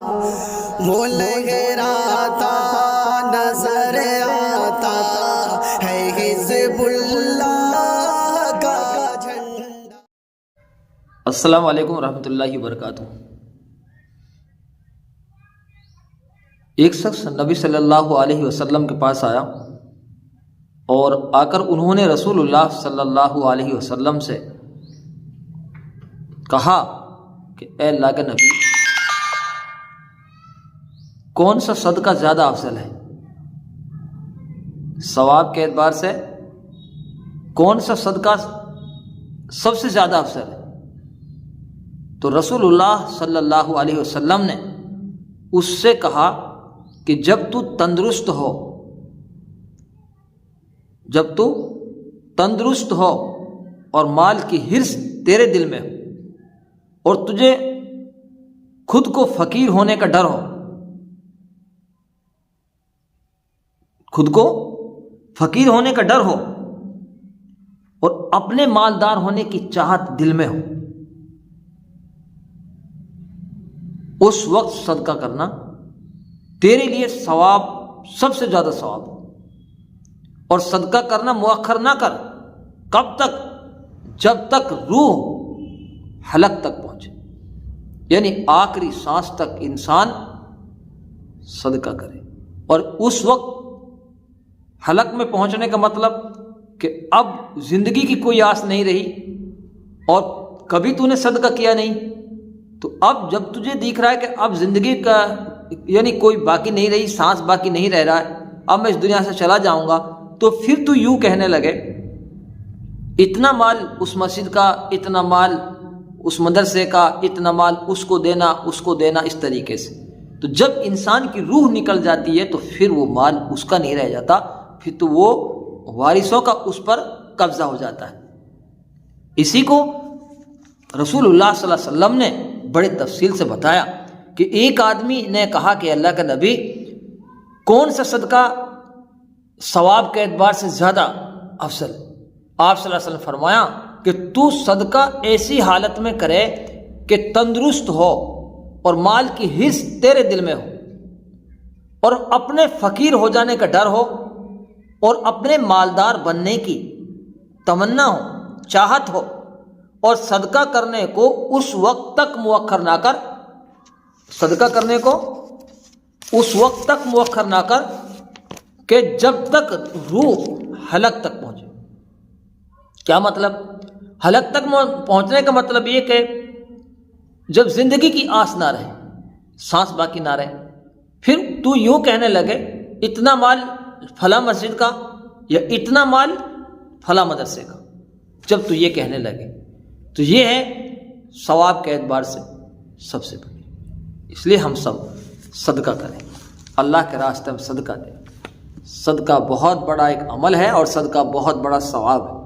وہ لہراتا نظر آتا ہے حزب اللہ کا جھنڈا۔ السلام علیکم ورحمۃ اللہ وبرکاتہ۔ ایک شخص نبی صلی اللہ علیہ وسلم کے پاس آیا اور آ کر انہوں نے رسول اللہ صلی اللہ علیہ وسلم سے کہا کہ اے اللہ کے نبی، کون سا صدقہ زیادہ افضل ہے؟ ثواب کے اعتبار سے کون سا صدقہ سب سے زیادہ افضل ہے؟ تو رسول اللہ صلی اللہ علیہ وسلم نے اس سے کہا کہ جب تو تندرست ہو اور مال کی حرص تیرے دل میں ہو اور تجھے خود کو فقیر ہونے کا ڈر ہو اور اپنے مالدار ہونے کی چاہت دل میں ہو، اس وقت صدقہ کرنا تیرے لیے ثواب، سب سے زیادہ ثواب۔ اور صدقہ کرنا مؤخر نہ کر، کب تک؟ جب تک روح حلق تک پہنچے، یعنی آخری سانس تک انسان صدقہ کرے۔ اور اس وقت حلق میں پہنچنے کا مطلب کہ اب زندگی کی کوئی آس نہیں رہی اور کبھی تو نے صدقہ کیا نہیں، تو اب جب تجھے دکھ رہا ہے کہ اب زندگی کا یعنی کوئی باقی نہیں رہی، سانس باقی نہیں رہ رہا ہے، اب میں اس دنیا سے چلا جاؤں گا، تو پھر تو یوں کہنے لگے اتنا مال اس مسجد کا، اتنا مال اس مدرسے کا، اتنا مال اس کو دینا، اس طریقے سے۔ تو جب انسان کی روح نکل جاتی ہے تو پھر وہ مال اس کا نہیں رہ جاتا، پھر تو وہ وارثوں کا اس پر قبضہ ہو جاتا ہے۔ اسی کو رسول اللہ صلی اللہ علیہ وسلم نے بڑے تفصیل سے بتایا کہ ایک آدمی نے کہا کہ اللہ کا نبی، کون سا صدقہ ثواب کے اعتبار سے زیادہ افضل؟ آپ صلی اللہ علیہ وسلم فرمایا کہ تو صدقہ ایسی حالت میں کرے کہ تندرست ہو اور مال کی حرص تیرے دل میں ہو اور اپنے فقیر ہو جانے کا ڈر ہو اور اپنے مالدار بننے کی تمنا ہو، چاہت ہو، اور صدقہ کرنے کو اس وقت تک مؤخر نہ کر کہ جب تک روح حلق تک پہنچے۔ کیا مطلب؟ حلق تک پہنچنے کا مطلب یہ کہ جب زندگی کی آس نہ رہے، سانس باقی نہ رہے، پھر تو یوں کہنے لگے اتنا مال فلاں مسجد کا یا اتنا مال فلاں مدرسے کا، جب تو یہ کہنے لگے تو یہ ہے ثواب کے اعتبار سے سب سے بڑی۔ اس لیے ہم سب صدقہ کریں، اللہ کے راستے میں صدقہ دیں۔ صدقہ بہت بڑا ایک عمل ہے اور صدقہ بہت بڑا ثواب ہے۔